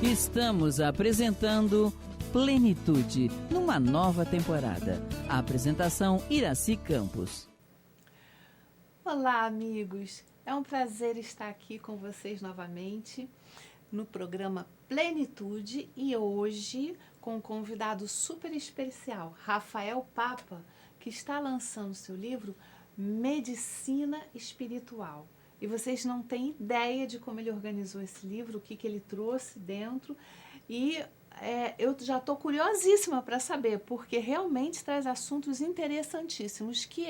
Estamos apresentando Plenitude, numa nova temporada. A apresentação Iraci Campos. Olá, amigos. É um prazer estar aqui com vocês novamente no programa Plenitude e hoje com um convidado super especial, Rafael Papa, que está lançando seu livro Medicina Espiritual. E vocês não têm ideia de como ele organizou esse livro, o que ele trouxe dentro. E eu já estou curiosíssima para saber, porque realmente traz assuntos interessantíssimos, que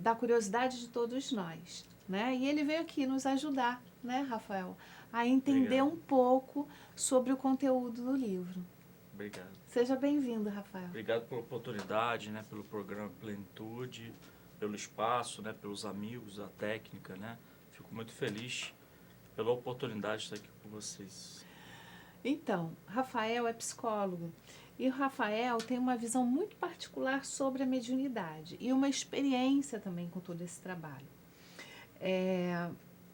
da curiosidade de todos nós, né? E ele veio aqui nos ajudar, né, Rafael, a entender um pouco sobre o conteúdo do livro. Obrigado. Seja bem-vindo, Rafael. Obrigado pela oportunidade, né, pelo programa Plenitude, pelo espaço, né, pelos amigos, a técnica, né? Fico muito feliz pela oportunidade de estar aqui com vocês. Então, Rafael é psicólogo e o Rafael tem uma visão muito particular sobre a mediunidade e uma experiência também com todo esse trabalho.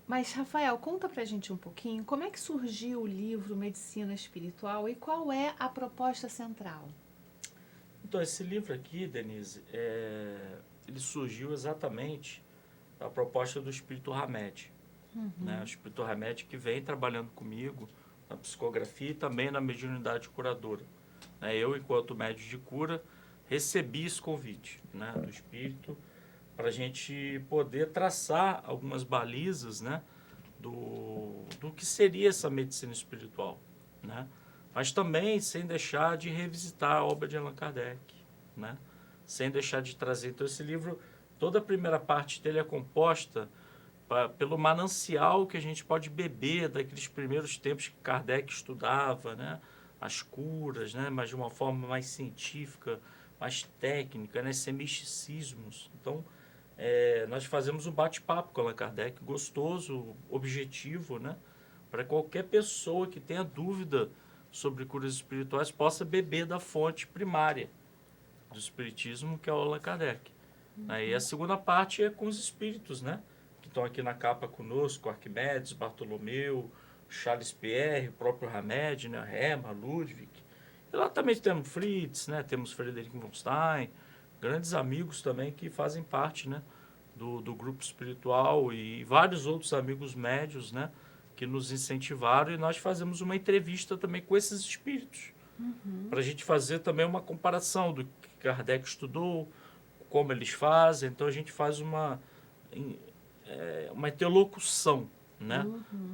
Mas, Rafael, conta pra gente um pouquinho como é que surgiu o livro Medicina Espiritual e qual é a proposta central? Então, esse livro aqui, Denise, ele surgiu exatamente da proposta do Espírito Hamed. Né? O Espírito Hamed que vem trabalhando comigo na psicografia e também na mediunidade curadora. Né? Eu, enquanto médium de cura, recebi esse convite, né, do Espírito para a gente poder traçar algumas balizas, né, do que seria essa medicina espiritual, né? Mas também sem deixar de revisitar a obra de Allan Kardec, né? Sem deixar de trazer. Então, esse livro, toda a primeira parte dele é composta pelo manancial que a gente pode beber daqueles primeiros tempos que Kardec estudava, né? As curas, né? Mas de uma forma mais científica, mais técnica, né? Sem misticismos. Então, nós fazemos um bate-papo com Allan Kardec, gostoso, objetivo, né? Para qualquer pessoa que tenha dúvida sobre curas espirituais possa beber da fonte primária do espiritismo, que é o Allan Kardec. E a segunda parte é com os espíritos, né? Que estão aqui na capa conosco, Arquimedes, Bartolomeu, Charles Pierre, o próprio Hamed, né? Rema, Ludwig. E lá também temos Fritz, né? Temos Frederico von Stein, grandes amigos também que fazem parte, né, do grupo espiritual e vários outros amigos médios, né, que nos incentivaram, e nós fazemos uma entrevista também com esses espíritos, para a gente fazer também uma comparação do que Kardec estudou, como eles fazem. Então a gente faz uma interlocução, né,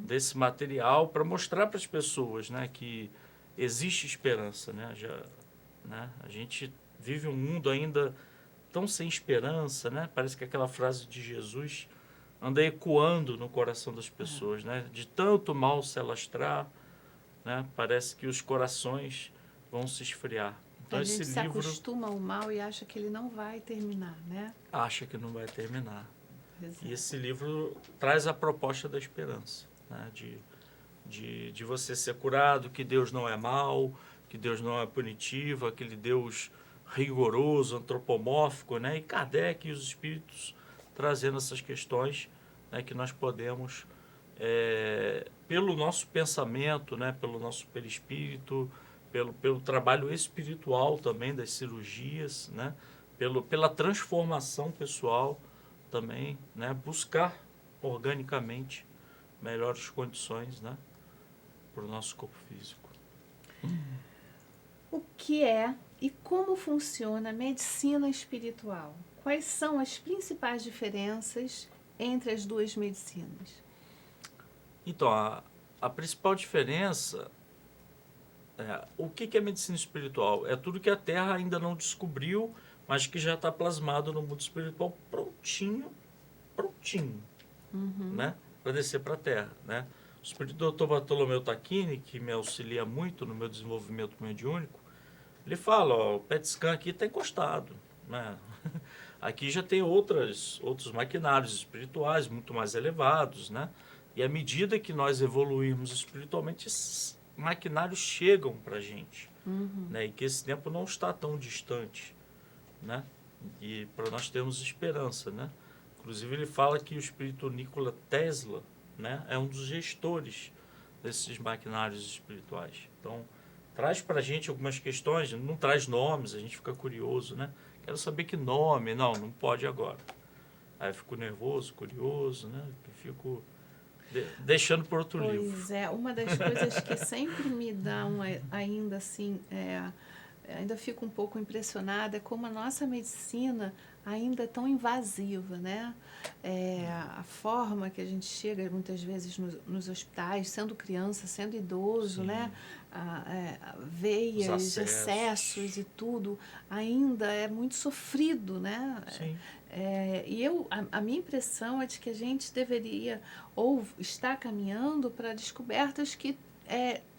desse material para mostrar para as pessoas, né, que existe esperança, né? A gente vive um mundo ainda tão sem esperança, né? Parece que aquela frase de Jesus anda ecoando no coração das pessoas, né? De tanto mal se alastrar, né? Parece que os corações vão se esfriar. Então, a gente esse se livro acostuma ao mal e acha que ele não vai terminar, né? acha que não vai terminar. Exato. E esse livro traz a proposta da esperança, né? De você ser curado, que Deus não é mau, que Deus não é punitivo, aquele Deus rigoroso, antropomórfico, né? E Kardec e os espíritos trazendo essas questões, né, que nós podemos, pelo nosso pensamento, né, pelo nosso perispírito, pelo trabalho espiritual também das cirurgias, né, pela transformação pessoal também, né, buscar organicamente melhores condições, né, para o nosso corpo físico. O que é e como funciona a medicina espiritual? Quais são as principais diferenças entre as duas medicinas? Então, a principal diferença o que é medicina espiritual? É tudo que a Terra ainda não descobriu, mas que já está plasmado no mundo espiritual prontinho, né, para descer para a Terra, né? O espírito do Dr. Bartolomeu Tacchini, que me auxilia muito no meu desenvolvimento mediúnico, ele fala, ó, o PET scan aqui está encostado, né? Aqui já tem outros maquinários espirituais muito mais elevados, né? E à medida que nós evoluirmos espiritualmente, esses maquinários chegam para a gente, né? E que esse tempo não está tão distante, né? E para nós termos esperança, né? Inclusive ele fala que o espírito Nikola Tesla, né, é um dos gestores desses maquinários espirituais. Então, traz para a gente algumas questões, não traz nomes, a gente fica curioso, né? Quero saber que nome. Não pode agora. Aí eu fico nervoso, curioso, né? Fico deixando para outro livro. Pois é, uma das coisas que sempre me dá ainda assim, ainda fico um pouco impressionada é como a nossa medicina ainda é tão invasiva, né? A forma que a gente chega muitas vezes nos hospitais, sendo criança, sendo idoso, Sim. né? Veias, excessos e tudo, ainda é muito sofrido, né? Sim. E a minha impressão é de que a gente deveria ou está caminhando para descobertas que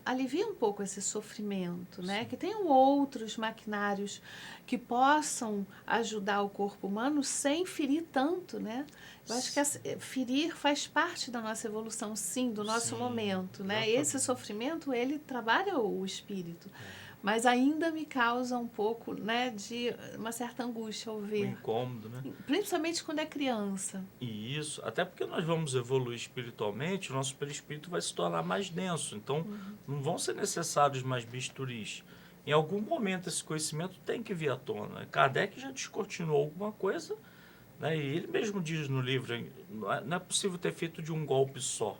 aliviam um pouco esse sofrimento, né? Que tenham outros maquinários que possam ajudar o corpo humano sem ferir tanto, né? Eu acho que ferir faz parte da nossa evolução, sim, do nosso momento, né? Exatamente. Esse sofrimento, ele trabalha o espírito. Mas ainda me causa um pouco, né, de uma certa angústia ao ver. Um incômodo, né? Principalmente quando é criança. E isso, até porque nós vamos evoluir espiritualmente, o nosso perispírito vai se tornar mais denso. Então, não vão ser necessários mais bisturis. Em algum momento, esse conhecimento tem que vir à tona. Kardec já descortinou alguma coisa, né? E ele mesmo diz no livro, não é possível ter feito de um golpe só.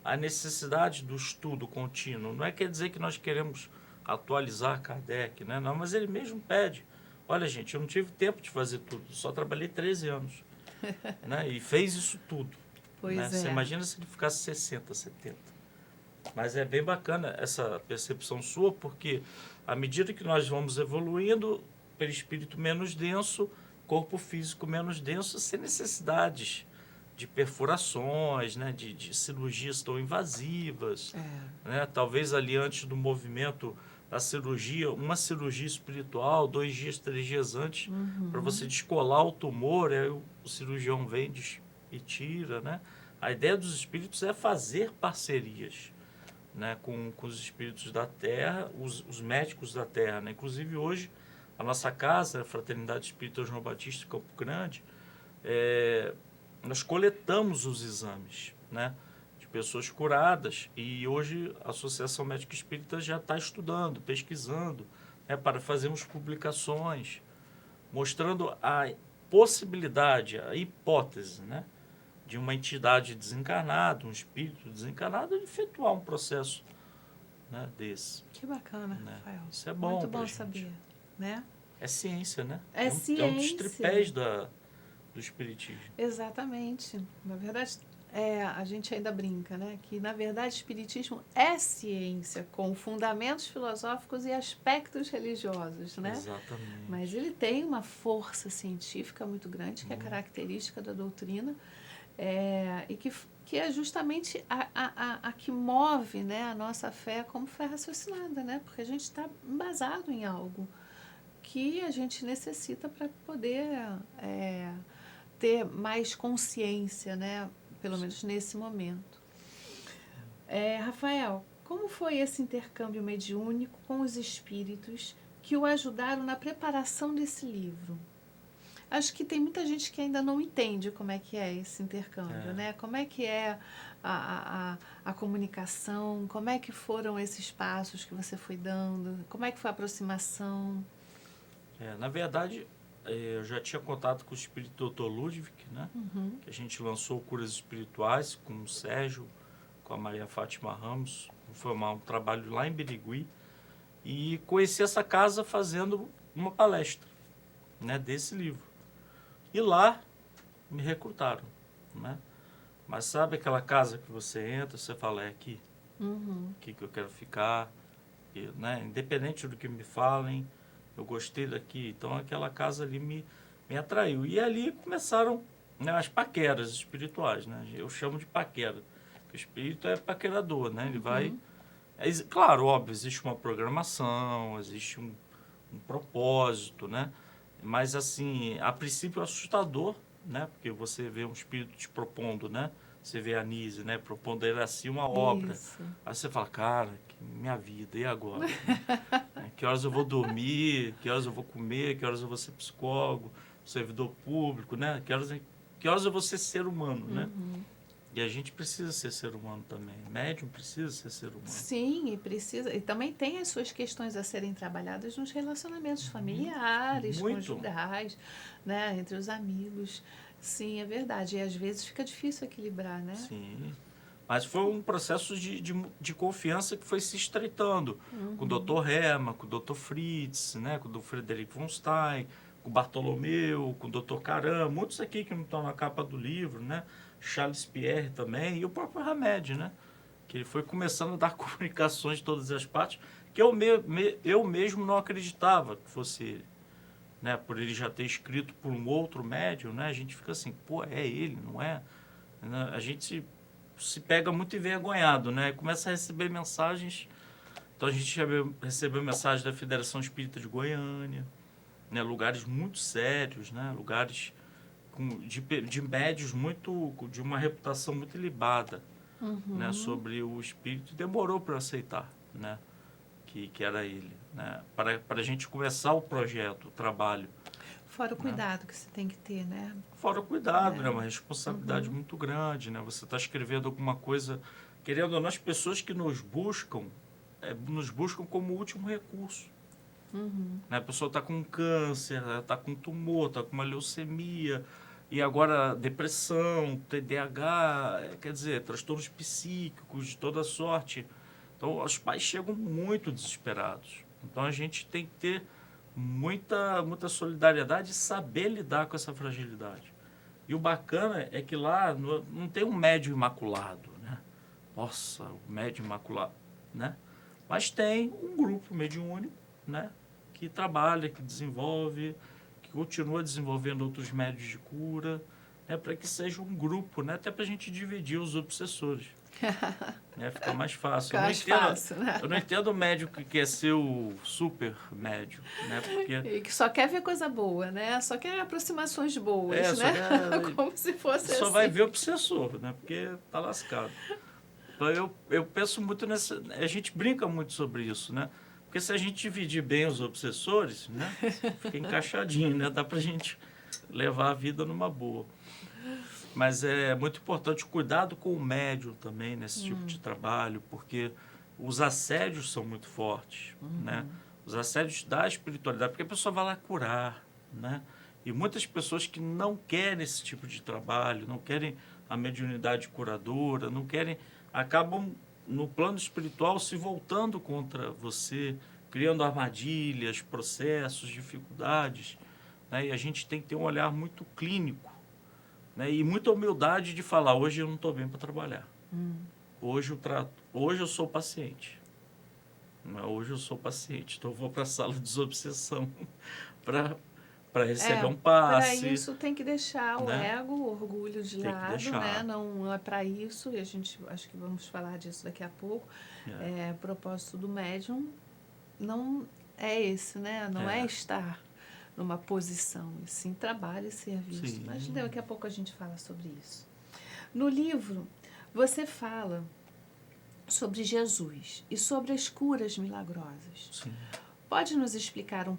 A necessidade do estudo contínuo não quer dizer que nós queremos atualizar Kardec, né? Não, mas ele mesmo pede. Olha, gente, eu não tive tempo de fazer tudo, só trabalhei 13 anos. Né? E fez isso tudo. Pois né? é. Você imagina se ele ficasse 60, 70. Mas é bem bacana essa percepção sua, porque à medida que nós vamos evoluindo, perispírito menos denso, corpo físico menos denso, sem necessidades de perfurações, né? de cirurgias tão invasivas. Né? Talvez ali antes do movimento da cirurgia, uma cirurgia espiritual, 2 dias, 3 dias antes, para você descolar o tumor, aí o cirurgião vem e tira, né? A ideia dos espíritos é fazer parcerias, né? com os espíritos da Terra, os médicos da Terra, né? Inclusive hoje, a nossa casa, a Fraternidade Espírita João Batista Campo Grande, nós coletamos os exames, né? Pessoas curadas, e hoje a Associação Médica Espírita já está estudando, pesquisando, né, para fazermos publicações, mostrando a possibilidade, a hipótese, né, de uma entidade desencarnada, um espírito desencarnado, efetuar um processo, né, desse. Que bacana, né? Rafael. Isso é bom. Muito bom gente. saber, né? É ciência, né? É ciência. É um dos tripés do espiritismo. Exatamente. Na verdade, a gente ainda brinca, né? Que, na verdade, o espiritismo é ciência, com fundamentos filosóficos e aspectos religiosos, né? Exatamente. Mas ele tem uma força científica muito grande, que é característica da doutrina, e que é justamente a que move, né, a nossa fé como fé raciocinada, né? Porque a gente está embasado em algo que a gente necessita para poder ter mais consciência, né? Pelo menos nesse momento. Rafael, como foi esse intercâmbio mediúnico com os espíritos que o ajudaram na preparação desse livro? Acho que tem muita gente que ainda não entende como é que é esse intercâmbio, né? Como é que é a comunicação, como é que foram esses passos que você foi dando, como é que foi a aproximação? Na verdade, eu já tinha contato com o espírito Dr. Ludwig, né? Que a gente lançou Curas Espirituais com o Sérgio, com a Maria Fátima Ramos. Foi um trabalho lá em Birigui. E conheci essa casa fazendo uma palestra, né, desse livro. E lá me recrutaram, né? Mas sabe aquela casa que você entra, você fala, é aqui, aqui que eu quero ficar, e, né? Independente do que me falem, eu gostei daqui. Então aquela casa ali me atraiu. E ali começaram, né, as paqueras espirituais, né? Eu chamo de paquera. O espírito é paquerador, né? Ele vai... claro, óbvio, existe uma programação, existe um propósito, né? Mas, assim, a princípio é assustador, né? Porque você vê um espírito te propondo, né? Você vê a Nise, né? Propondo ele assim uma obra. Isso. Aí você fala, cara, que minha vida, e agora? Que horas eu vou dormir? Que horas eu vou comer? Que horas eu vou ser psicólogo, servidor público, né? Que horas eu vou ser humano, né? E a gente precisa ser ser humano também. Médium precisa ser ser humano. Sim, e precisa. E também tem as suas questões a serem trabalhadas nos relacionamentos familiares, Muito. conjugais, né? Entre os amigos. Sim, é verdade. E às vezes fica difícil equilibrar, né? Sim. Mas foi um processo de confiança que foi se estreitando. Com o Dr. Hermann, com o Dr. Fritz, né? Com o Dr. Frederic von Stein, com o Bartolomeu, com o Dr. Caram, muitos aqui que não estão na capa do livro, né? Charles Pierre também, e o próprio Hamed, né? Que ele foi começando a dar comunicações de todas as partes, que eu mesmo não acreditava que fosse ele. Né? Por ele já ter escrito por um outro médium, né? A gente fica assim, pô, é ele, não é? A gente se pega muito envergonhado, né? Começa a receber mensagens. Então a gente recebeu mensagens da Federação Espírita de Goiânia, né? Lugares muito sérios, né? Lugares de médios de uma reputação muito ilibada, né? Sobre o espírito. Demorou para eu aceitar, né? Que era ele, né? Para a gente começar o projeto, o trabalho. Fora o cuidado que você tem que ter, né? Fora o cuidado, né? Uma responsabilidade muito grande, né? Você está escrevendo alguma coisa, querendo ou não, as pessoas que nos buscam como último recurso. Né? A pessoa está com câncer, está com tumor, está com uma leucemia, e agora depressão, TDAH, quer dizer, transtornos psíquicos de toda sorte. Então, os pais chegam muito desesperados. Então, a gente tem que ter muita solidariedade e saber lidar com essa fragilidade. E o bacana é que lá não tem um médium imaculado, né? Nossa, o médium imaculado, né? Mas tem um grupo mediúnico, né? Que trabalha, que desenvolve, que continua desenvolvendo outros médios de cura, né? Para que seja um grupo, né? Até para a gente dividir os obsessores. Né? Fica mais fácil. Eu não entendo o médico que quer ser o super médico, né? Porque E que só quer ver coisa boa, né? Só quer aproximações boas, né? Como se fosse só assim. vai ver o obsessor, né? Porque tá lascado. Então eu penso muito nessa... A gente brinca muito sobre isso, né? Porque se a gente dividir bem os obsessores, né? Fica encaixadinho, né? Dá pra gente levar a vida numa boa. Mas é muito importante o cuidado com o médium também nesse tipo de trabalho, porque os assédios são muito fortes, né? Os assédios da espiritualidade, porque a pessoa vai lá curar, né? E muitas pessoas que não querem esse tipo de trabalho, não querem a mediunidade curadora, não querem, acabam no plano espiritual se voltando contra você, criando armadilhas, processos, dificuldades, né? E a gente tem que ter um olhar muito clínico, né? E muita humildade de falar, hoje eu não estou bem para trabalhar. Hoje eu sou paciente. Hoje eu sou paciente, então eu vou para a sala de desobsessão para receber um passe. Para isso tem que deixar o né? ego, o orgulho de Tem que lado, deixar. né? Não é para isso, e a gente acho que vamos falar disso daqui a pouco. O propósito do médium não é esse, né? Não é estar numa posição, e sim trabalho e serviço. Sim. Mas daqui a pouco a gente fala sobre isso. No livro, você fala sobre Jesus e sobre as curas milagrosas. Sim. Pode nos explicar um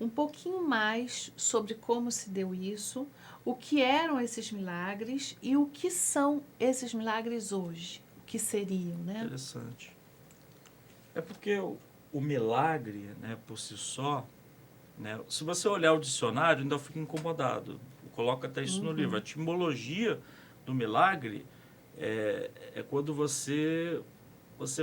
pouquinho mais sobre como se deu isso, o que eram esses milagres e o que são esses milagres hoje? O que seriam, né? Interessante. É porque o milagre, né, por si só, né, se você olhar o dicionário, ainda fica incomodado. Eu coloco até isso no livro. A etimologia do milagre é quando você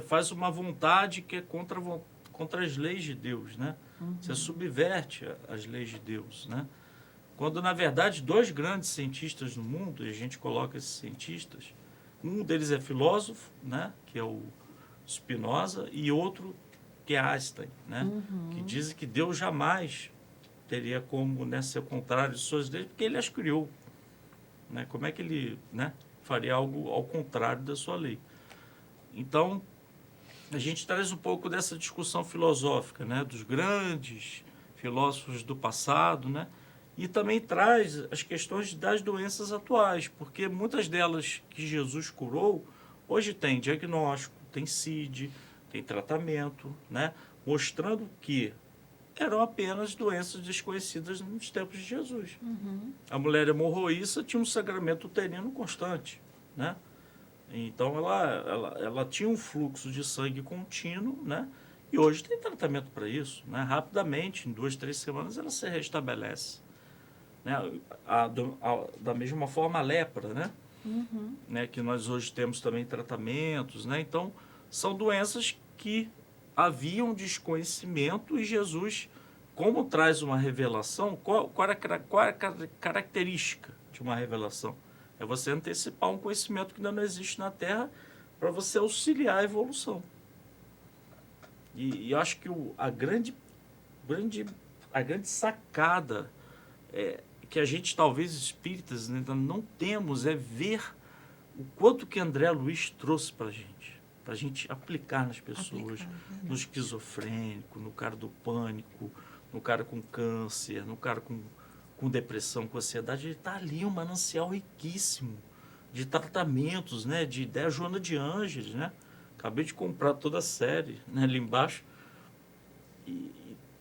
faz uma vontade que é contra as leis de Deus, né? Você subverte as leis de Deus, né? Quando, na verdade, dois grandes cientistas no mundo, e a gente coloca esses cientistas, um deles é filósofo, né? Que é o Spinoza, e outro que é Einstein, né? Que dizem que Deus jamais teria como, né, ser contrário de suas leis, porque ele as criou. Né? Como é que ele, né, faria algo ao contrário da sua lei? Então, a gente traz um pouco dessa discussão filosófica, né, dos grandes filósofos do passado, né, e também traz as questões das doenças atuais, porque muitas delas que Jesus curou, hoje tem diagnóstico, tem CID, tem tratamento, né, mostrando que eram apenas doenças desconhecidas nos tempos de Jesus. A mulher hemorroíça tinha um sangramento uterino constante, né? Então, ela tinha um fluxo de sangue contínuo, né? E hoje tem tratamento para isso, né? Rapidamente, em 2, 3 semanas, ela se restabelece. Né? Da mesma forma, a lepra, né? Né? Que nós hoje temos também tratamentos, né? Então, são doenças que haviam desconhecimento e Jesus, como traz uma revelação, qual é a característica de uma revelação? É você antecipar um conhecimento que ainda não existe na Terra para você auxiliar a evolução. E eu acho que a grande sacada que a gente, talvez espíritas, ainda não temos é ver o quanto que André Luiz trouxe para a gente aplicar nas pessoas, no esquizofrênico, no cara do pânico, no cara com câncer, no cara com depressão, com ansiedade. Ele está ali, um manancial riquíssimo de tratamentos, né? De ideia. Joana de Ângeles, né? Acabei de comprar toda a série, né? Ali embaixo. E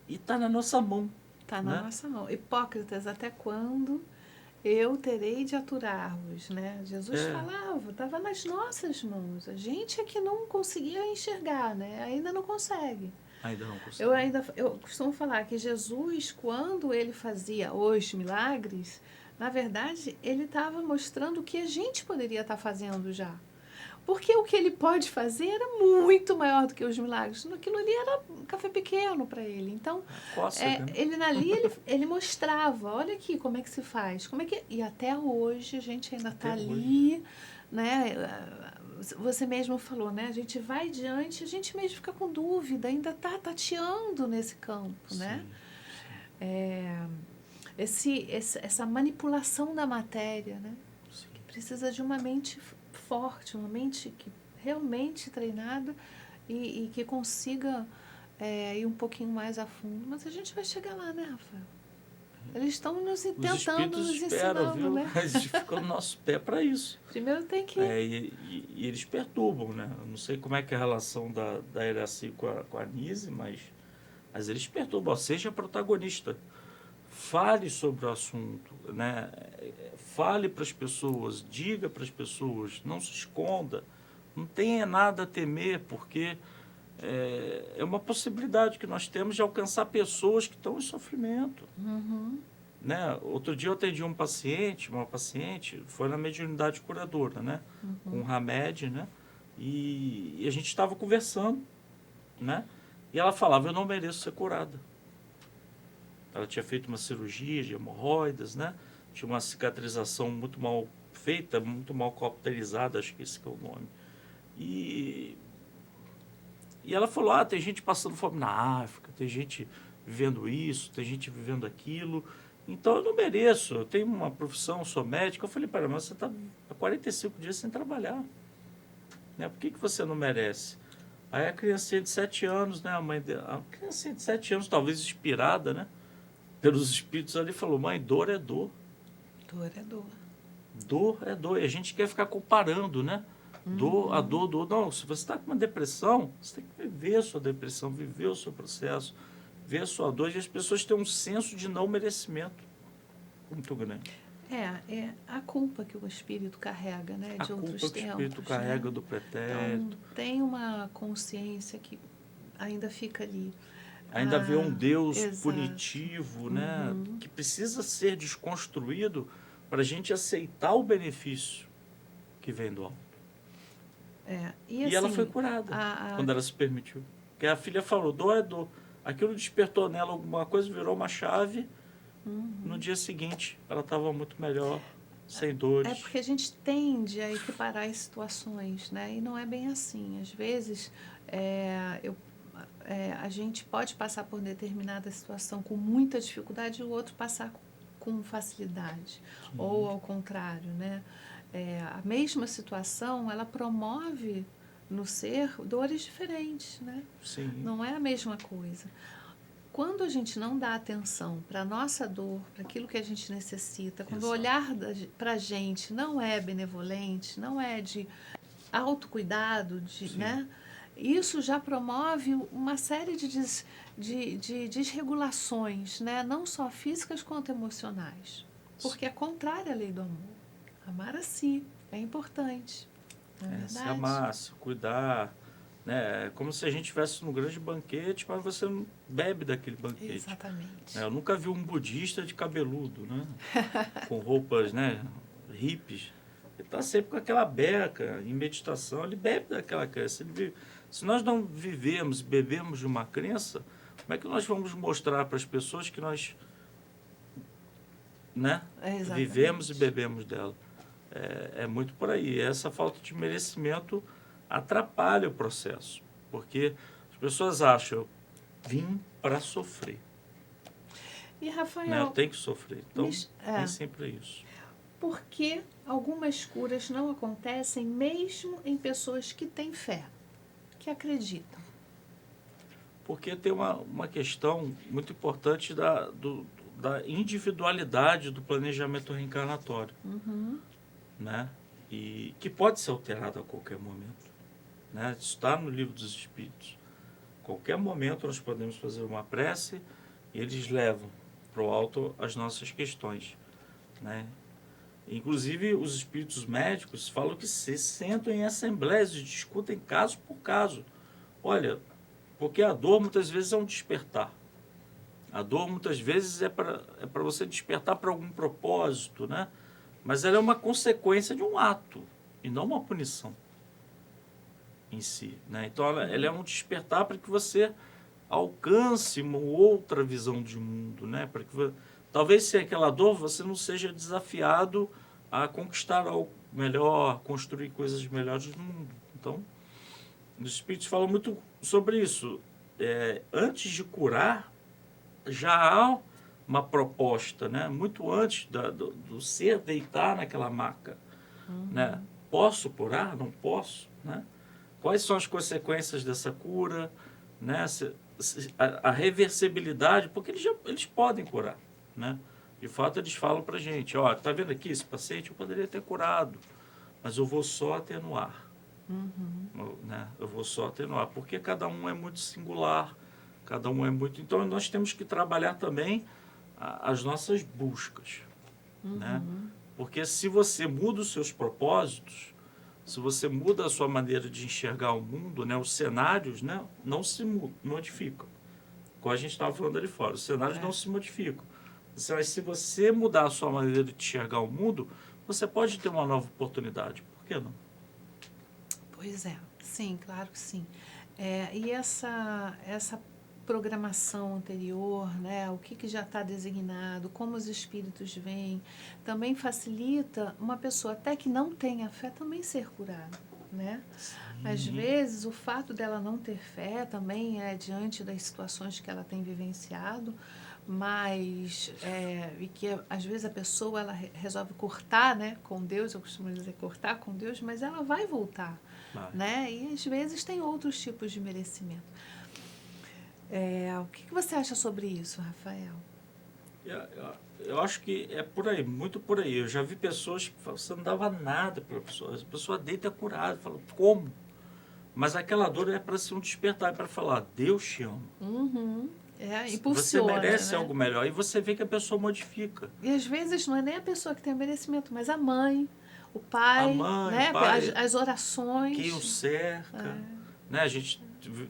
está na nossa mão. Está na nossa mão. Hipócritas, até quando eu terei de aturar-vos, né? Jesus falava, estava nas nossas mãos. A gente é que não conseguia enxergar, né? Ainda não consegue. Ainda não consegue. Eu costumo falar que Jesus, quando ele fazia os milagres, na verdade, ele estava mostrando o que a gente poderia estar fazendo já. Porque o que ele pode fazer era muito maior do que os milagres. Aquilo ali era um café pequeno para ele. Então, ele mostrava, olha aqui como é que se faz. E até hoje a gente ainda está ali, né? Você mesmo falou, né? A gente vai diante, a gente mesmo fica com dúvida, ainda está tateando nesse campo, sim, né? Essa manipulação da matéria, né? Que precisa de uma mente forte, uma mente que realmente treinada e que consiga ir um pouquinho mais a fundo. Mas a gente vai chegar lá, né, Rafael? Eles estão tentando nos ensinando, viu? Né? Mas eles ficam no nosso pé para isso. Primeiro tem que... E eles perturbam, né? Eu não sei como é que é a relação da Iraci com a Nise, mas eles perturbam. Seja protagonista. Fale sobre o assunto, né? Fale para as pessoas, diga para as pessoas, não se esconda, não tenha nada a temer, porque é uma possibilidade que nós temos de alcançar pessoas que estão em sofrimento. Né? Outro dia eu atendi uma paciente, foi na mediunidade curadora, né? Com o Hamed, né? E a gente estava conversando, né? E ela falava, eu não mereço ser curada. Ela tinha feito uma cirurgia de hemorroidas, né? Tinha uma cicatrização muito mal feita, muito mal cauterizada, acho que esse que é o nome. E ela falou, tem gente passando fome na África, tem gente vivendo isso, tem gente vivendo aquilo, então eu não mereço, eu tenho uma profissão, sou médico. Eu falei para ela, mas você está há 45 dias sem trabalhar, né? Por que você não merece? Aí a criancinha de 7 anos, né? A criancinha de 7 anos, talvez inspirada, né? Pelos espíritos ali, falou, mãe, dor é dor. Dor é dor. Dor é dor. E a gente quer ficar comparando, né? Dor. Não, se você está com uma depressão, você tem que viver a sua depressão, viver o seu processo, ver a sua dor. E as pessoas têm um senso de não merecimento muito grande. É a culpa que o espírito carrega, né? De outros tempos. A culpa que o espírito carrega do pretérito. Então, tem uma consciência que ainda fica ali. Ainda vê um Deus punitivo, né? Que precisa ser desconstruído para a gente aceitar o benefício que vem do alto. E assim, ela foi curada quando ela se permitiu. Porque a filha falou, dor é dor. Aquilo despertou nela alguma coisa, virou uma chave. No dia seguinte, ela estava muito melhor, sem dores. É porque a gente tende a equiparar as situações, né? E não é bem assim. Às vezes, a gente pode passar por determinada situação com muita dificuldade e o outro passar com facilidade. Ou ao contrário, né? A mesma situação, ela promove no ser dores diferentes, né? Sim. Não é a mesma coisa. Quando a gente não dá atenção para a nossa dor, para aquilo que a gente necessita, quando o olhar para a gente não é benevolente, não é de autocuidado, né? Isso já promove uma série de desregulações, né? Não só físicas quanto emocionais. Porque é contrária à lei do amor. Amar a si, É importante. Não é verdade? Se amar, se cuidar. Né? É como se a gente estivesse num grande banquete, mas você não bebe daquele banquete. Exatamente. Eu nunca vi um budista de cabeludo, né? Com roupas, né? Hippies. Ele está sempre com aquela beca, em meditação, ele bebe daquela crença. Se nós não vivemos, bebemos de uma crença, como é que nós vamos mostrar para as pessoas que nós, né? Vivemos e bebemos dela? É muito por aí. Essa falta de merecimento atrapalha o processo, porque as pessoas acham, eu vim para sofrer. E, Rafael... Né? Eu tenho que sofrer. Então, nem sempre é isso. Por que algumas curas não acontecem mesmo em pessoas que têm fé, que acreditam? Porque tem uma questão muito importante da individualidade do planejamento reencarnatório. Né? E que pode ser alterado a qualquer momento. Né? Isso está no Livro dos Espíritos. A qualquer momento nós podemos fazer uma prece e eles levam para o alto as nossas questões. Né? Inclusive, os espíritos médicos falam que se sentam em assembleias e discutem caso por caso. Olha, porque a dor muitas vezes é um despertar. A dor muitas vezes é para você despertar para algum propósito, né? Mas ela é uma consequência de um ato e não uma punição em si. Né? Então, ela é um despertar para que você alcance uma outra visão de mundo. Né? Para que talvez sem aquela dor você não seja desafiado a conquistar algo melhor, construir coisas melhores no mundo. Então, os espíritos falam muito sobre isso. Antes de curar, já há uma proposta, né? Muito antes do ser deitar naquela maca. Né? Posso curar? Não posso? Né? Quais são as consequências dessa cura? Né? A reversibilidade, porque eles podem curar. Né? De fato, eles falam para a gente, ó, tá vendo aqui, esse paciente eu poderia ter curado, mas eu vou só atenuar. Né? Eu vou só atenuar, porque cada um é muito singular, cada um é muito... Então, nós temos que trabalhar também as nossas buscas. Né? Porque se você muda os seus propósitos, se você muda a sua maneira de enxergar o mundo, né, os cenários, né, não se modificam. Como a gente estava falando ali fora, os cenários não se modificam. Mas se você mudar a sua maneira de enxergar o mundo, você pode ter uma nova oportunidade. Por que não? Pois é, sim, claro que sim. E essa programação anterior, né, o que já está designado, como os espíritos vêm, também facilita uma pessoa até que não tenha fé também ser curada, né? Às vezes o fato dela não ter fé também é diante das situações que ela tem vivenciado, mas e que às vezes a pessoa ela resolve cortar, né, com Deus, eu costumo dizer cortar com Deus, mas ela vai voltar, né? E às vezes tem outros tipos de merecimento. O que você acha sobre isso, Rafael? Eu acho que é por aí, muito por aí. Eu já vi pessoas que falam, você não dava nada para a pessoa deita curada, fala, como? Mas aquela dor é para ser um despertar, é para falar, Deus te ama. Impulsiona, você merece, né? algo melhor. E você vê que a pessoa modifica. E às vezes não é nem a pessoa que tem o merecimento, mas a mãe, o pai, né? O pai, as orações. quem o cerca. Né? A gente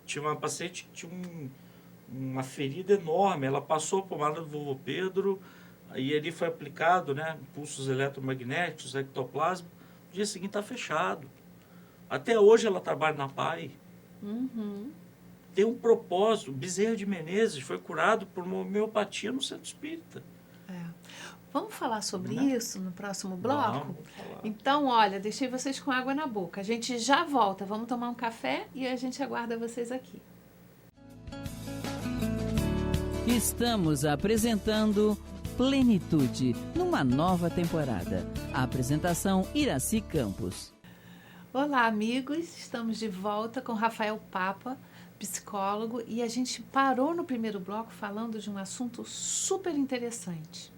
tinha uma paciente que tinha uma ferida enorme. Ela passou a pomada do vovô Pedro e ali foi aplicado, né, impulsos eletromagnéticos, ectoplasma. No dia seguinte está fechado. Até hoje ela trabalha na PAI. Tem um propósito. Bezerra de Menezes foi curado por uma homeopatia no Centro Espírita. Vamos falar sobre isso no próximo bloco? Vamos falar. Então, olha, deixei vocês com água na boca. A gente já volta. Vamos tomar um café e a gente aguarda vocês aqui. Estamos apresentando Plenitude, numa nova temporada. A apresentação Iraci Campos. Olá, amigos. Estamos de volta com Rafael Papa, psicólogo, e a gente parou no primeiro bloco falando de um assunto super interessante.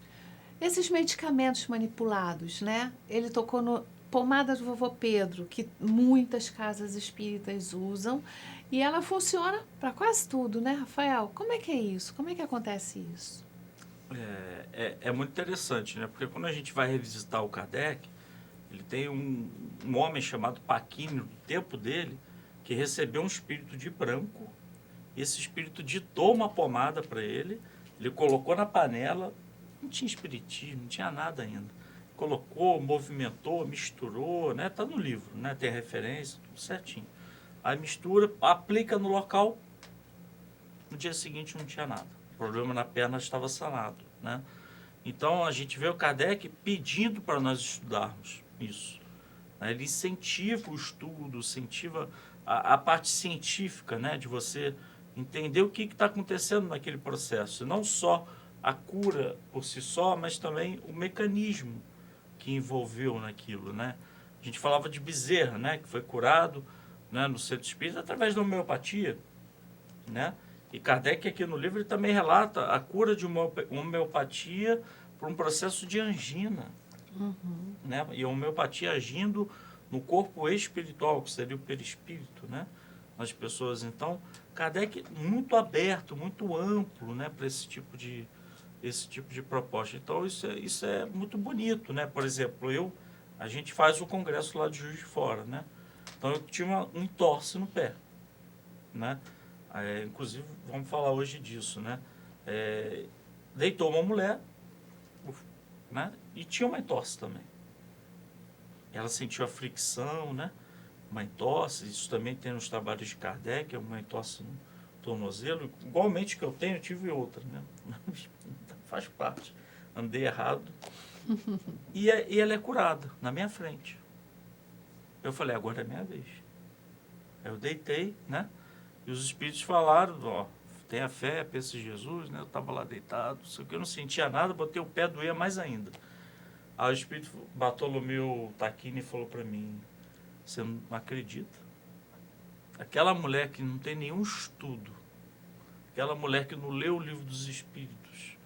Esses medicamentos manipulados, né? Ele tocou no pomada do vovô Pedro, que muitas casas espíritas usam, e ela funciona para quase tudo, né, Rafael? Como é que é isso? Como é que acontece isso? É muito interessante, né? Porque quando a gente vai revisitar o Kardec, Ele tem um homem chamado Paquínio, no tempo dele, que recebeu um espírito de branco. Esse espírito ditou uma pomada para ele, ele colocou na panela, não tinha espiritismo, não tinha nada ainda. Colocou, movimentou, misturou, né? Tá no livro, né? Tem referência, tudo certinho. Aí mistura, aplica no local, no dia seguinte não tinha nada. O problema na perna estava sanado, né? Então a gente vê o Kardec pedindo para nós estudarmos isso. Né? Ele incentiva o estudo, incentiva a parte científica, né? De você entender o que está acontecendo naquele processo. E não só a cura por si só, mas também o mecanismo que envolveu naquilo, né? A gente falava de Bezerra, né? Que foi curado, né? No centro espírita através da homeopatia, né? E Kardec aqui no livro ele também relata a cura de uma homeopatia por um processo de angina, né? E a homeopatia agindo no corpo espiritual, que seria o perispírito, né? Nas pessoas. Então, Kardec muito aberto, muito amplo, né? Para esse tipo de proposta. Então, isso é muito bonito, né? Por exemplo, a gente faz o congresso lá de Juiz de Fora, né? Então, eu tinha um entorse no pé, né? Inclusive, vamos falar hoje disso, né? Deitou uma mulher, né? E tinha uma entorse também. Ela sentiu a fricção, né? Uma entorse, isso também tem nos trabalhos de Kardec, é uma entorse no tornozelo. Igualmente que eu tenho, eu tive outra, né? Faz parte. Andei errado. E ela é curada, na minha frente. Eu falei, agora é minha vez. Eu deitei, né? E os espíritos falaram, ó, tenha fé, pensa em Jesus, né? Eu estava lá deitado, sei que eu não sentia nada, botei o pé, doía mais ainda. Aí o espírito Bartolomeu Taquini falou para mim, você não acredita? Aquela mulher que não tem nenhum estudo, aquela mulher que não leu o livro dos espíritos,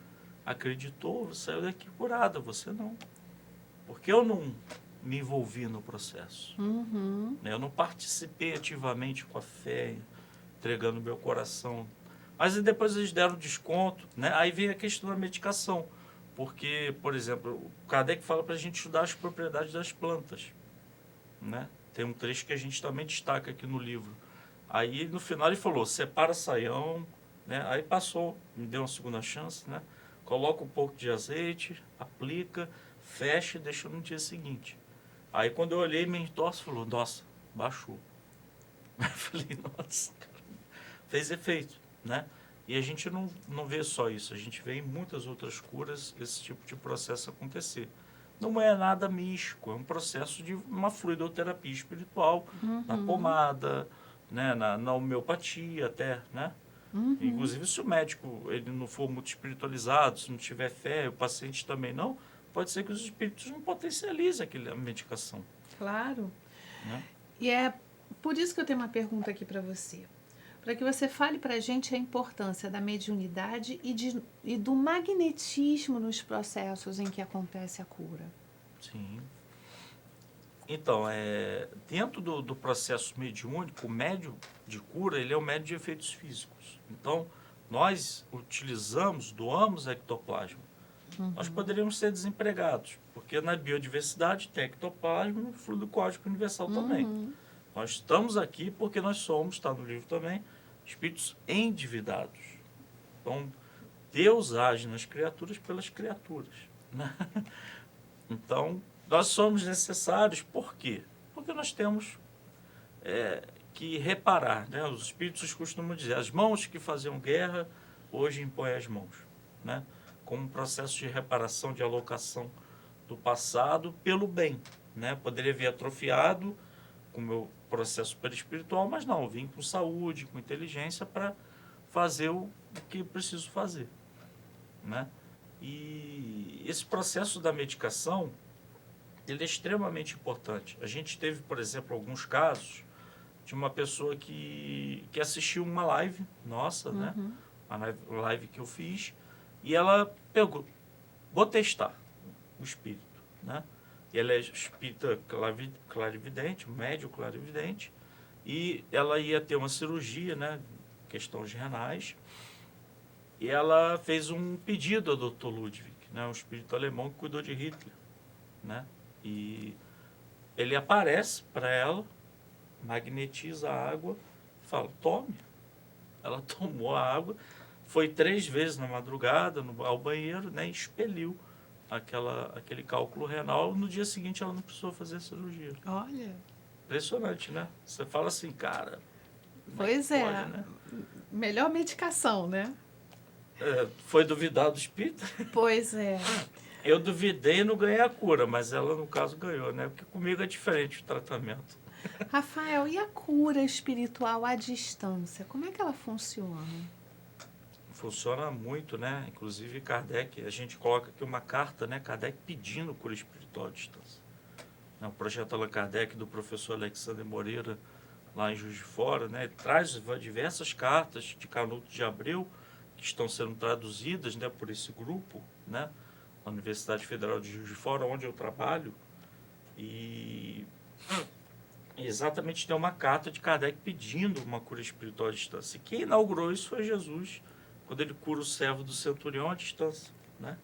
acreditou, saiu daqui curada, você não. Porque eu não me envolvi no processo. Eu não participei ativamente com a fé, entregando meu coração. Mas depois eles deram desconto, né? Aí vem a questão da medicação. Porque, por exemplo, o Kardec fala para a gente estudar as propriedades das plantas, né? Tem um trecho que a gente também destaca aqui no livro. Aí, no final, ele falou, separa saião, né? Aí passou, me deu uma segunda chance, né? Coloca um pouco de azeite, aplica, fecha e deixa no dia seguinte. Aí, quando eu olhei, minha entorse falou, nossa, baixou. Eu falei, nossa, cara, fez efeito, né? E a gente não vê só isso, a gente vê em muitas outras curas esse tipo de processo acontecer. Não é nada místico, é um processo de uma fluidoterapia espiritual, na pomada, né? na homeopatia até, né? Inclusive, se o médico ele não for muito espiritualizado, se não tiver fé, o paciente também não, pode ser que os espíritos não potencializem a medicação. Claro. Né? E é por isso que eu tenho uma pergunta aqui para você. Para que você fale para a gente a importância da mediunidade e do magnetismo nos processos em que acontece a cura. Sim. Então, dentro do processo mediúnico, o médium de cura, ele é o médium de efeitos físicos. Então, nós doamos ectoplasma. Nós poderíamos ser desempregados, porque na biodiversidade tem ectoplasma e no fluido cósmico universal também. Nós estamos aqui porque nós somos, está no livro também, espíritos endividados. Então, Deus age nas criaturas pelas criaturas. Né? Então, nós somos necessários, por quê? Porque nós temos que reparar. Né? Os espíritos costumam dizer, as mãos que faziam guerra, hoje impõem as mãos. Né? Como um processo de reparação, de alocação do passado pelo bem. Né? Poderia vir atrofiado com o meu processo perispiritual, mas não, eu vim com saúde, com inteligência para fazer o que eu preciso fazer. Né? E esse processo da medicação, ele é extremamente importante. A gente teve, por exemplo, alguns casos de uma pessoa que assistiu uma live nossa, né? Uma live que eu fiz, e ela pegou, vou testar o espírito, né? E ela é espírita clarividente, médio clarividente, e ela ia ter uma cirurgia, né? Questões renais, e ela fez um pedido ao Dr. Ludwig, né? Um espírito alemão que cuidou de Hitler, né? E ele aparece para ela, magnetiza a água, fala, tome. Ela tomou a água, foi 3 vezes na madrugada ao banheiro, né, e expeliu aquele cálculo renal. No dia seguinte ela não precisou fazer a cirurgia. Olha. Impressionante, né? Você fala assim, cara... Pois pode, é. né? Melhor medicação, né? Foi duvidar do espírito? Pois é. Eu duvidei e não ganhei a cura, mas ela, no caso, ganhou, né? Porque comigo é diferente o tratamento. Rafael, e a cura espiritual à distância? Como é que ela funciona? Funciona muito, né? Inclusive, Kardec, a gente coloca aqui uma carta, né? Kardec pedindo cura espiritual à distância. O projeto Allan Kardec do professor Alexandre Moreira, lá em Juiz de Fora, né? Traz diversas cartas de Canuto de Abreu, que estão sendo traduzidas, né, por esse grupo, né? Na Universidade Federal de Juiz de Fora, onde eu trabalho. E exatamente tem uma carta de Kardec pedindo uma cura espiritual à distância. E quem inaugurou isso foi Jesus, quando ele cura o servo do centurião à distância, né?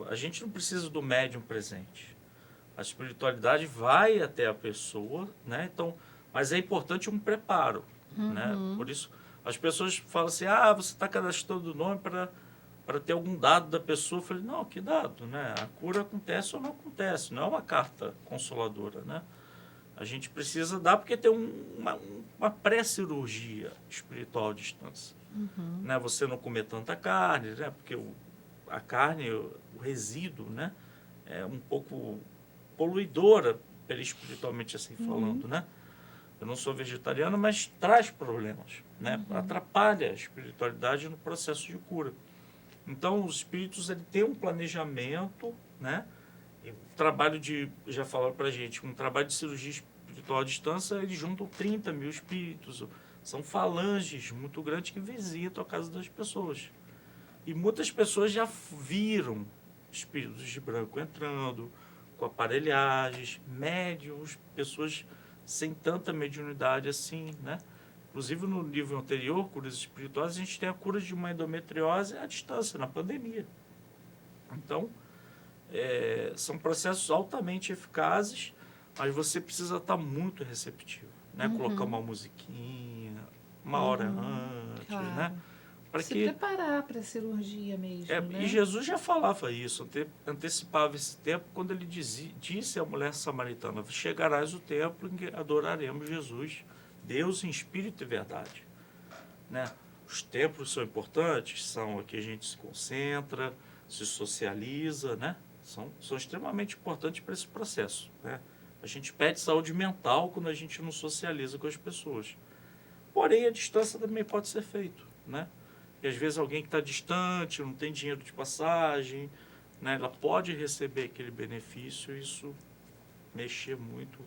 A gente não precisa do médium presente. A espiritualidade vai até a pessoa, né? Então, mas é importante um preparo, né? Por isso, as pessoas falam assim, você está cadastrando o nome para ter algum dado da pessoa. Eu falei, não, que dado, né? A cura acontece ou não acontece, não é uma carta consoladora, né? A gente precisa dar porque tem uma pré-cirurgia espiritual à distância. Né? Você não comer tanta carne, né? Porque a carne, o resíduo, né? É um pouco poluidora, espiritualmente assim falando, né? Eu não sou vegetariano, mas traz problemas, né? Atrapalha a espiritualidade no processo de cura. Então, os espíritos, ele tem um planejamento, né? E o trabalho já falaram pra gente, um trabalho de cirurgia espiritual à distância, eles juntam 30 mil espíritos. São falanges muito grandes que visitam a casa das pessoas. E muitas pessoas já viram espíritos de branco entrando, com aparelhagens, médiums, pessoas sem tanta mediunidade assim, né? Inclusive no nível anterior, curas espirituais, a gente tem a cura de uma endometriose à distância, na pandemia. Então, são processos altamente eficazes, mas você precisa estar muito receptivo, né? Colocar uma musiquinha, uma hora antes, claro. né? Se preparar para a cirurgia mesmo, né? E Jesus já falava isso, antecipava esse tempo quando ele disse à mulher samaritana, chegarás o tempo em que adoraremos Jesus, Deus em espírito e verdade. Né? Os templos são importantes, são aqui a gente se concentra, se socializa, né? São extremamente importantes para esse processo. Né? A gente pede saúde mental quando a gente não socializa com as pessoas. Porém, a distância também pode ser feito, né? E às vezes alguém que está distante, não tem dinheiro de passagem, né, ela pode receber aquele benefício, isso mexer muito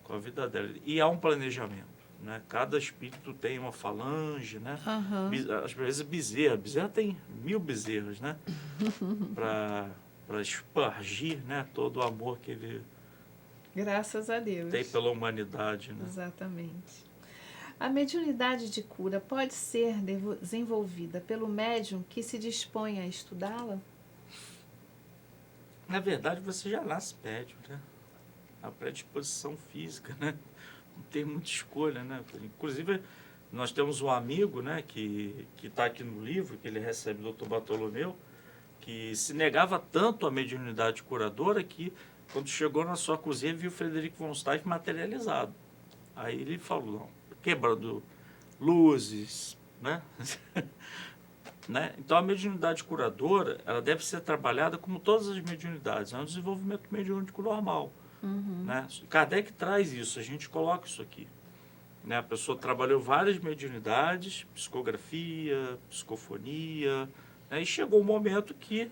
com a vida dela. E há um planejamento, né? Cada espírito tem uma falange, né? Às vezes bezerra tem 1000 bezerras, né? Para espargir, né, todo o amor que ele Graças a Deus. tem pela humanidade. Né? Exatamente. A mediunidade de cura pode ser desenvolvida pelo médium que se dispõe a estudá-la? Na verdade, você já nasce médium, né? A predisposição física, né? Não tem muita escolha, né? Inclusive, nós temos um amigo, né, que está aqui no livro, que ele recebe do Dr. Bartolomeu, que se negava tanto à mediunidade curadora que, quando chegou na sua cozinha, viu o Frederico von Steiff materializado. Aí ele falou, não, quebrando luzes, né? Né? Então, a mediunidade curadora, ela deve ser trabalhada como todas as mediunidades. É um desenvolvimento mediúnico normal. Né? Kardec traz isso, a gente coloca isso aqui. Né? A pessoa trabalhou várias mediunidades, psicografia, psicofonia, né? E chegou um momento que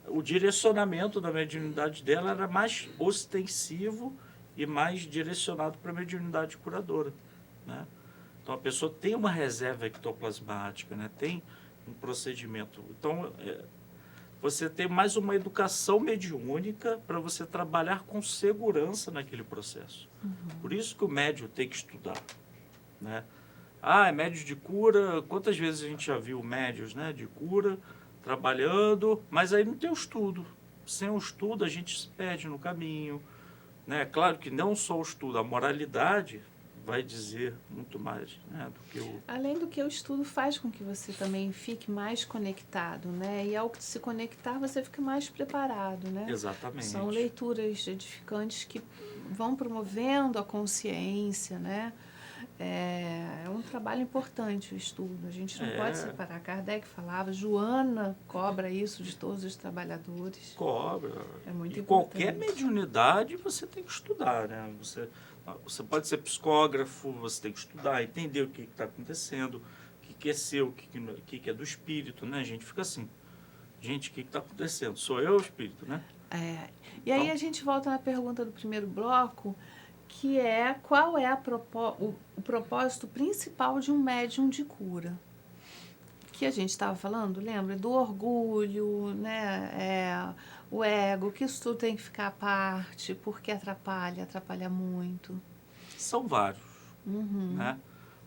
o direcionamento da mediunidade dela era mais ostensivo e mais direcionado para a mediunidade curadora. Né? Então, a pessoa tem uma reserva ectoplasmática, né? Tem um procedimento. Então, você tem mais uma educação mediúnica para você trabalhar com segurança naquele processo. Por isso que o médium tem que estudar. Né? É médio de cura. Quantas vezes a gente já viu médios, né, de cura trabalhando, mas aí não tem o estudo. Sem o estudo, a gente se perde no caminho. né? Claro que não só o estudo, a moralidade vai dizer muito mais, né, do que o... Além do que o estudo faz com que você também fique mais conectado, né? E ao se conectar, você fica mais preparado, né? Exatamente. São leituras edificantes que vão promovendo a consciência, né? É um trabalho importante o estudo. A gente não pode separar. Kardec falava, Joana cobra isso de todos os trabalhadores. Cobra. É muito e importante. Qualquer mediunidade você tem que estudar, né? Você pode ser psicógrafo, você tem que estudar, entender o que está acontecendo, o que é seu, o que é do espírito, né? A gente fica assim, gente, o que está acontecendo? Sou eu o espírito, né? E aí a gente volta na pergunta do primeiro bloco, que é qual é o propósito principal de um médium de cura? Que a gente estava falando, lembra? Do orgulho, né? O ego, que isso tudo tem que ficar à parte, porque atrapalha muito. São vários, né?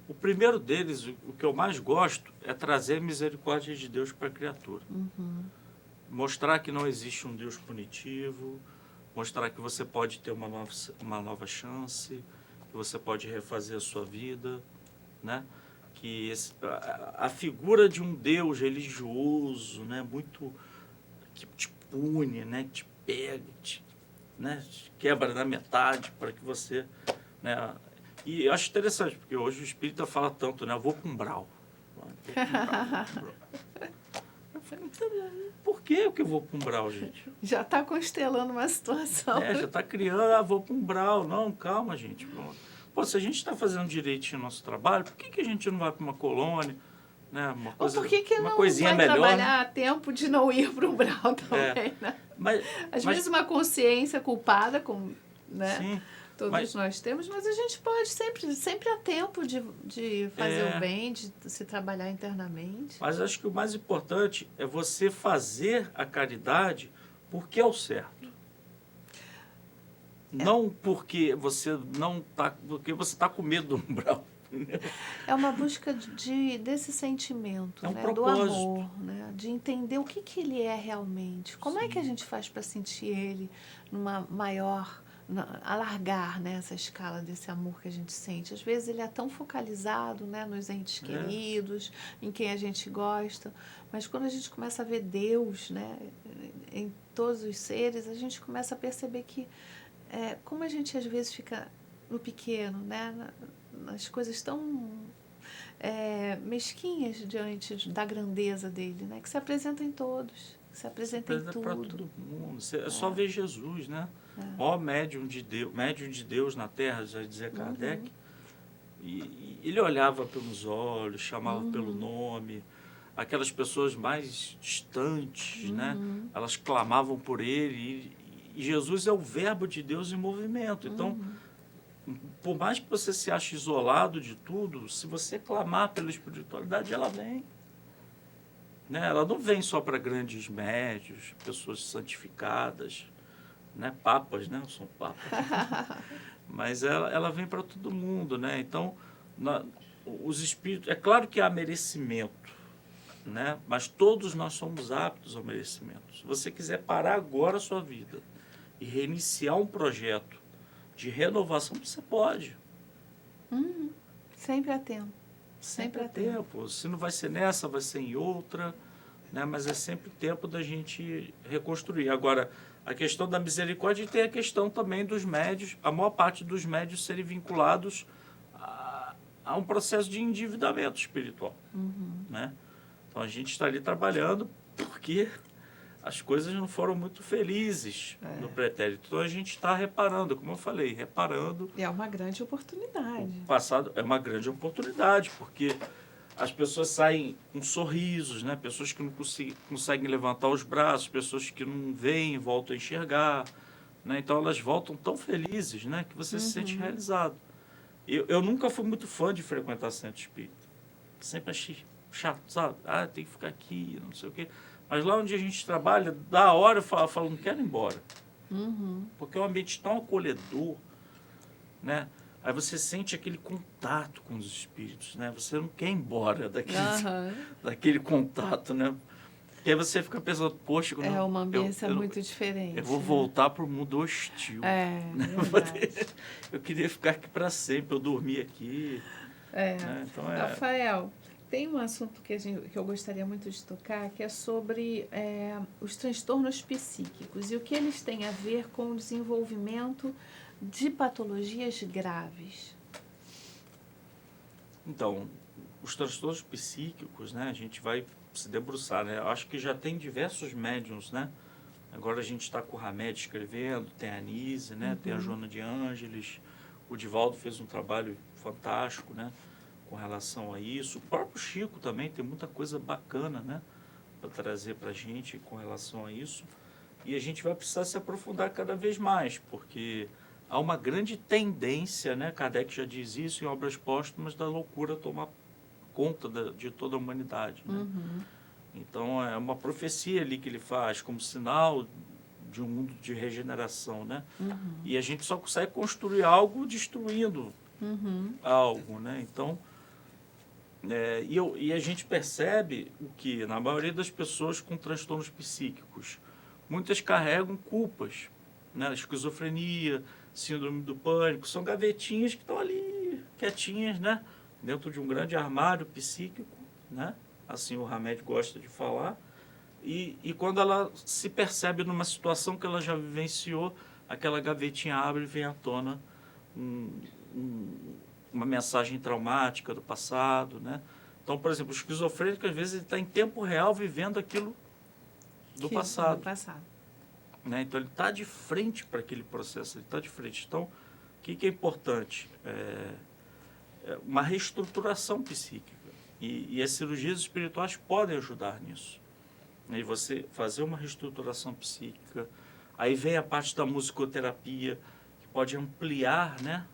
O primeiro deles, o que eu mais gosto, é trazer a misericórdia de Deus para a criatura. Mostrar que não existe um Deus punitivo, mostrar que você pode ter uma nova chance, que você pode refazer a sua vida, né? Que a figura de um Deus religioso, né? Muito que te pune, né? Que te pega, né? Te quebra na metade para que você, né? E eu acho interessante, porque hoje o espírita fala tanto, né? Eu vou com umbral. Por que eu vou para um umbral, gente? Já está constelando uma situação. Já está criando, vou para um umbral. Não, calma, gente. Pô, se a gente está fazendo direitinho o nosso trabalho, por que a gente não vai para uma colônia? Né? Uma coisa, ou por que uma não coisinha vai melhor, trabalhar né? a tempo de não ir para o umbral também, né? Às vezes uma consciência culpada, né? Sim, Todos nós temos, mas a gente pode sempre há tempo de fazer o bem, de se trabalhar internamente. Mas acho que o mais importante é você fazer a caridade porque é o certo. Não porque você está com medo do umbral. É uma busca desse sentimento, um né? propósito. Do amor, né? De entender o que ele é realmente. Como é que a gente faz para sentir ele numa maior... alargar, né, essa escala desse amor que a gente sente. Às vezes ele é tão focalizado, né, nos entes queridos, em quem a gente gosta, mas quando a gente começa a ver Deus, né, em todos os seres, a gente começa a perceber que como a gente às vezes fica no pequeno, né, nas coisas tão mesquinhas diante da grandeza dele, né, que se apresenta em todos, que se apresenta em tudo. Para todo mundo. É só ver Jesus, né? Ó médium de Deus na Terra, já dizia Kardec. E ele olhava pelos olhos, chamava pelo nome. Aquelas pessoas mais distantes, né? Elas clamavam por ele. E Jesus é o verbo de Deus em movimento. Então, por mais que você se ache isolado de tudo, se você clamar pela espiritualidade, ela vem. Né? Ela não vem só para grandes médios, pessoas santificadas, né? Papas, né? Eu sou um papa. Mas ela vem para todo mundo, né? Então, os espíritos... É claro que há merecimento, né? Mas todos nós somos aptos ao merecimento. Se você quiser parar agora a sua vida e reiniciar um projeto de renovação, você pode. Sempre há tempo. Sempre há tempo. Se não vai ser nessa, vai ser em outra, né? Mas é sempre tempo da gente reconstruir. Agora, a questão da misericórdia tem a questão também dos médios, a maior parte dos médios serem vinculados a um processo de endividamento espiritual. Né? Então, a gente está ali trabalhando porque as coisas não foram muito felizes no pretérito. Então, a gente está reparando, como eu falei, reparando. E é uma grande oportunidade. O passado é uma grande oportunidade, porque as pessoas saem com sorrisos, né? Pessoas que não conseguem levantar os braços, pessoas que não veem, voltam a enxergar. Né? Então, elas voltam tão felizes, né? Que você se sente realizado. Eu nunca fui muito fã de frequentar centro espírita. Sempre achei chato, sabe? Tem que ficar aqui, não sei o quê. Mas lá onde a gente trabalha, da hora eu falo, não quero ir embora. Porque é um ambiente tão acolhedor, né? Aí você sente aquele contato com os espíritos, né? Você não quer ir embora daquele contato, né? Que aí você fica pensando, poxa... É uma ambiência muito diferente. Eu vou voltar para o mundo hostil. Eu queria ficar aqui para sempre, eu dormir aqui. Né? Então, Rafael, tem um assunto que eu gostaria muito de tocar, que é sobre os transtornos psíquicos e o que eles têm a ver com o desenvolvimento de patologias graves. Então, os transtornos psíquicos, né, a gente vai se debruçar, né? Eu acho que já tem diversos médiums, né? Agora a gente está com o Hamed escrevendo, tem a Anise, né? Tem a Joana de Ângeles, o Divaldo fez um trabalho fantástico, né? Com relação a isso. O próprio Chico também tem muita coisa bacana, né? Para trazer para a gente com relação a isso. E a gente vai precisar se aprofundar cada vez mais, porque há uma grande tendência, né? Kardec já diz isso em Obras Póstumas, da loucura tomar conta de toda a humanidade, né? Então, é uma profecia ali que ele faz como sinal de um mundo de regeneração, né? E a gente só consegue construir algo destruindo algo, né? Então, e a gente percebe o que, na maioria das pessoas com transtornos psíquicos, muitas carregam culpas, né? Esquizofrenia, síndrome do pânico, são gavetinhas que estão ali quietinhas, né? Dentro de um grande armário psíquico, né? Assim o Hamed gosta de falar, e quando ela se percebe numa situação que ela já vivenciou, aquela gavetinha abre e vem à tona uma mensagem traumática do passado, né? Então, por exemplo, o esquizofrênico, às vezes, ele está em tempo real vivendo aquilo do passado. Né? Então, ele está de frente para aquele processo, ele está de frente. Então, o que é importante? Uma reestruturação psíquica. E as cirurgias espirituais podem ajudar nisso. E você fazer uma reestruturação psíquica. Aí vem a parte da musicoterapia, que pode ampliar, né?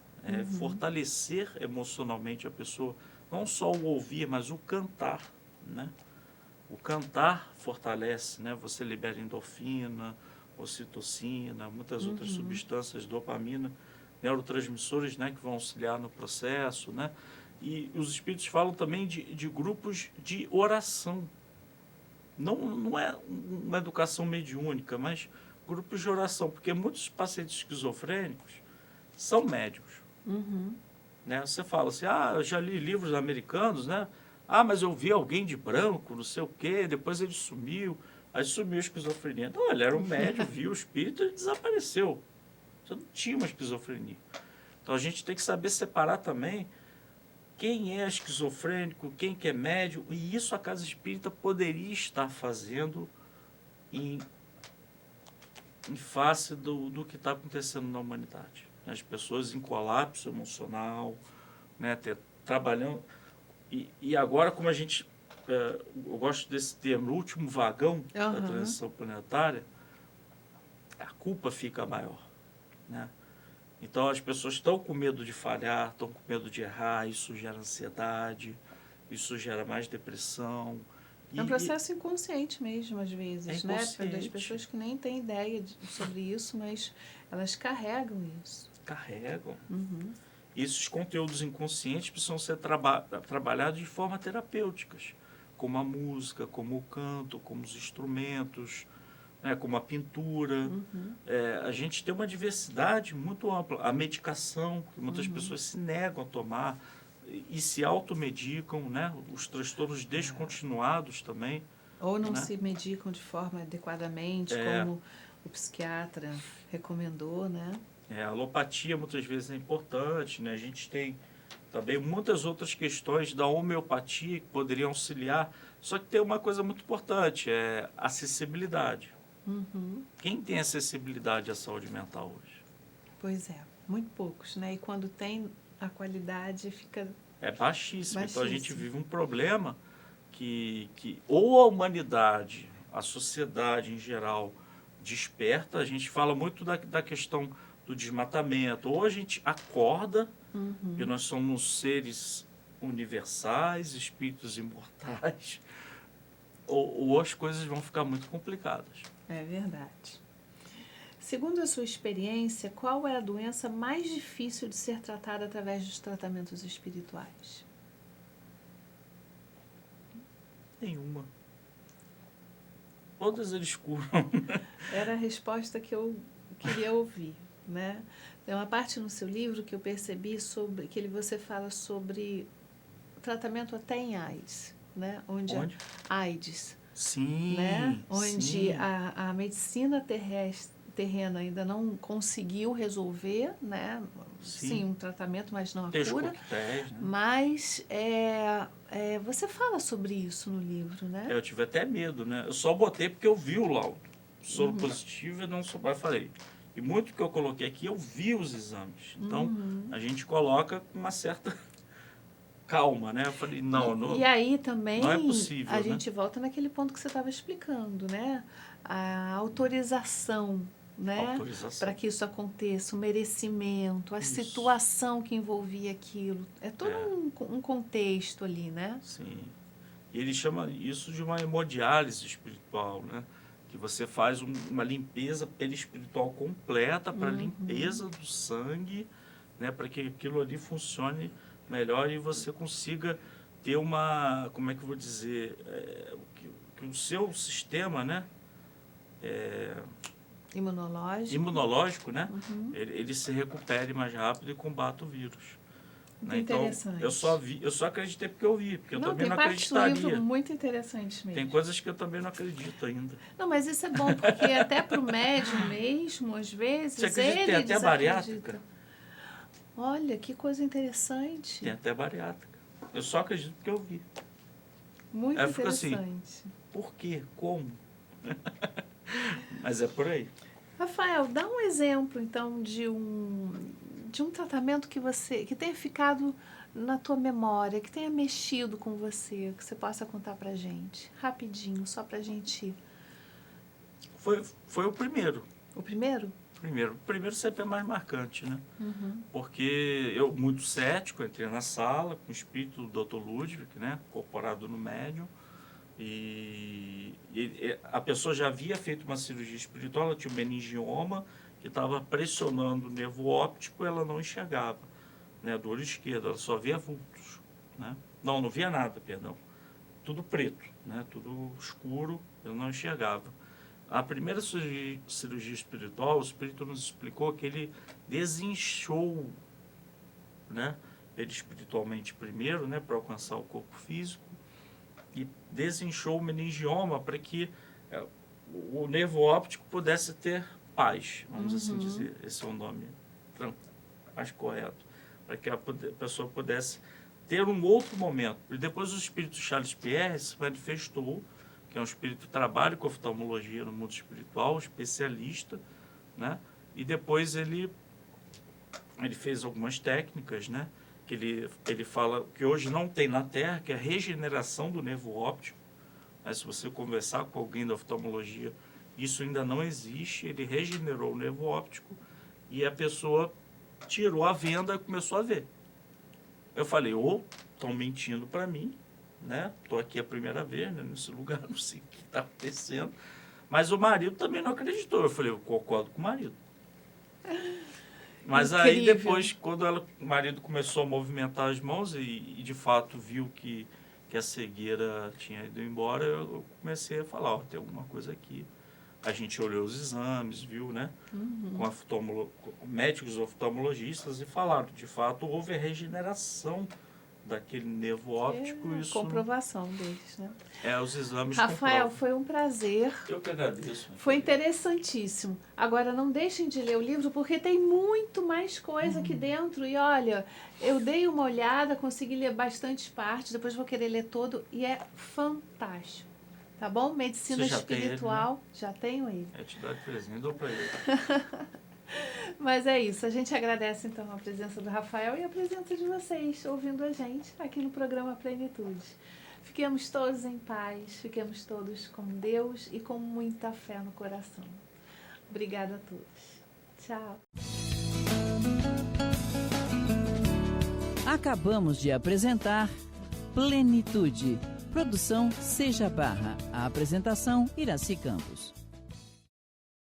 Fortalecer emocionalmente a pessoa. Não só o ouvir, mas o cantar, né? O cantar fortalece, né? Você libera endorfina, ocitocina, muitas outras substâncias, dopamina, neurotransmissores, né? Que vão auxiliar no processo, né? E os espíritos falam também de grupos de oração. Não é uma educação mediúnica, mas grupos de oração, porque muitos pacientes esquizofrênicos são médiums. Né? Você fala assim, eu já li livros americanos, né? Mas eu vi alguém de branco, não sei o quê, depois ele sumiu, aí sumiu a esquizofrenia. Não, ele era um médium, viu o espírito e desapareceu. Você não tinha uma esquizofrenia. Então a gente tem que saber separar também quem é esquizofrênico, quem que é médium, e isso a Casa Espírita poderia estar fazendo em face do que está acontecendo na humanidade. As pessoas em colapso emocional, né, trabalhando. E agora, como a gente... eu gosto desse termo, o último vagão da transição planetária, a culpa fica maior, né? Então, as pessoas estão com medo de falhar, estão com medo de errar, isso gera ansiedade, isso gera mais depressão. É um processo inconsciente mesmo, às vezes, né? Das pessoas que nem têm ideia sobre isso, mas elas carregam isso. Carregam. Esses conteúdos inconscientes precisam ser trabalhados de forma terapêuticas, como a música, como o canto, como os instrumentos, né, como a pintura. A gente tem uma diversidade muito ampla. A medicação, que muitas pessoas se negam a tomar e se automedicam, né? Os transtornos descontinuados também. Ou não se medicam de forma adequadamente, como o psiquiatra recomendou, né? A alopatia muitas vezes é importante, né? A gente tem também muitas outras questões da homeopatia que poderiam auxiliar. Só que tem uma coisa muito importante, é acessibilidade. Quem tem acessibilidade à saúde mental hoje? Pois é, muito poucos, né? E quando tem, a qualidade fica... É baixíssima. Então a gente vive um problema que ou a humanidade, a sociedade em geral, desperta. A gente fala muito da questão do desmatamento. Ou a gente acorda, que nós somos seres universais, espíritos imortais, ou as coisas vão ficar muito complicadas. É verdade. Segundo a sua experiência, qual é a doença mais difícil de ser tratada através dos tratamentos espirituais? Nenhuma. todos eles curam. Era a resposta que eu queria ouvir, né? Tem uma parte no seu livro que eu percebi que você fala sobre tratamento até em AIDS, né? Onde? AIDS. Sim, né? Onde sim. a medicina terrena ainda não conseguiu resolver, né? Sim, um tratamento, mas não a cura. Coquetéis, né? Mas você fala sobre isso no livro, né? Eu tive até medo, né? Eu só botei porque eu vi o laudo. Soro positivo e não sou pai, falei. E muito que eu coloquei aqui, eu vi os exames. Então, a gente coloca com uma certa calma, né? Eu falei, não e aí também não é possível, a gente volta naquele ponto que você estava explicando, né? A autorização, né? Para que isso aconteça, o merecimento, a situação que envolvia aquilo. É todo um contexto ali, né? Sim. E ele chama isso de uma hemodiálise espiritual, né? Que você faz uma limpeza perispiritual completa para a limpeza do sangue, né? Para que aquilo ali funcione melhor e você consiga ter uma, como é que eu vou dizer, que o seu sistema, né? Imunológico, né? Ele se recupere mais rápido e combata o vírus. Né? Então, eu só acreditei porque eu vi, porque eu também não acreditaria. Tem livro muito interessante mesmo. Tem coisas que eu também não acredito ainda. Não, mas isso é bom, porque até para o médium mesmo, às vezes, você acredita, tem até bariátrica? Olha, que coisa interessante. Tem até bariátrica. Eu só acredito porque eu vi. Muito interessante. Assim, por quê? Como? Mas é por aí. Rafael, dá um exemplo, então, de um tratamento que tenha ficado na tua memória, que tenha mexido com você, que você possa contar pra gente, rapidinho, só pra gente... Foi o primeiro. O primeiro? O primeiro sempre é mais marcante, né? Porque eu, muito cético, entrei na sala com o espírito do Dr. Ludwig, né? Incorporado no médium. E a pessoa já havia feito uma cirurgia espiritual, ela tinha um meningioma que estava pressionando o nervo óptico e ela não enxergava, né? Do olho esquerdo, ela só via vultos, né? Não via nada, perdão. Tudo preto, né? Tudo escuro, ela não enxergava. A primeira cirurgia espiritual, o espírito nos explicou que ele desinchou, né? Ele espiritualmente primeiro, né? Para alcançar o corpo físico, e desinchou o meningioma para que o nervo óptico pudesse ter paz, vamos assim dizer. Esse é o nome mais correto. Para que a pessoa pudesse ter um outro momento. E depois o espírito Charles Pierre se manifestou, que é um espírito que trabalha com oftalmologia no mundo espiritual, especialista, né? E depois ele fez algumas técnicas, né? Que ele fala que hoje não tem na Terra, que é a regeneração do nervo óptico. Mas se você conversar com alguém da oftalmologia, isso ainda não existe. Ele regenerou o nervo óptico e a pessoa tirou a venda e começou a ver. Eu falei, estão mentindo para mim, né? Estou aqui a primeira vez, né, nesse lugar, não sei o que está acontecendo. Mas o marido também não acreditou. Eu falei, eu concordo com o marido. Mas incrível. Aí depois, quando o marido começou a movimentar as mãos e de fato viu que a cegueira tinha ido embora, eu comecei a falar, tem alguma coisa aqui. A gente olhou os exames, viu, né? Com médicos oftalmologistas e falaram, de fato, houve a regeneração daquele nervo óptico. Isso comprovação deles, né? Os exames Rafael, comprovam. foi um prazer. Eu que agradeço. Foi interessantíssimo. Agora, não deixem de ler o livro, porque tem muito mais coisa aqui dentro. E olha, eu dei uma olhada, consegui ler bastante parte, depois vou querer ler todo, e é fantástico. Tá bom? Medicina espiritual. Ele, né? Já tenho ele. Te dá de presente, dou para ele. Mas é isso, a gente agradece então a presença do Rafael e a presença de vocês ouvindo a gente aqui no programa Plenitude. Fiquemos todos em paz, fiquemos todos com Deus e com muita fé no coração. Obrigada a todos. Tchau. Acabamos de apresentar Plenitude. Produção Seja Barra. A apresentação Iraci Campos.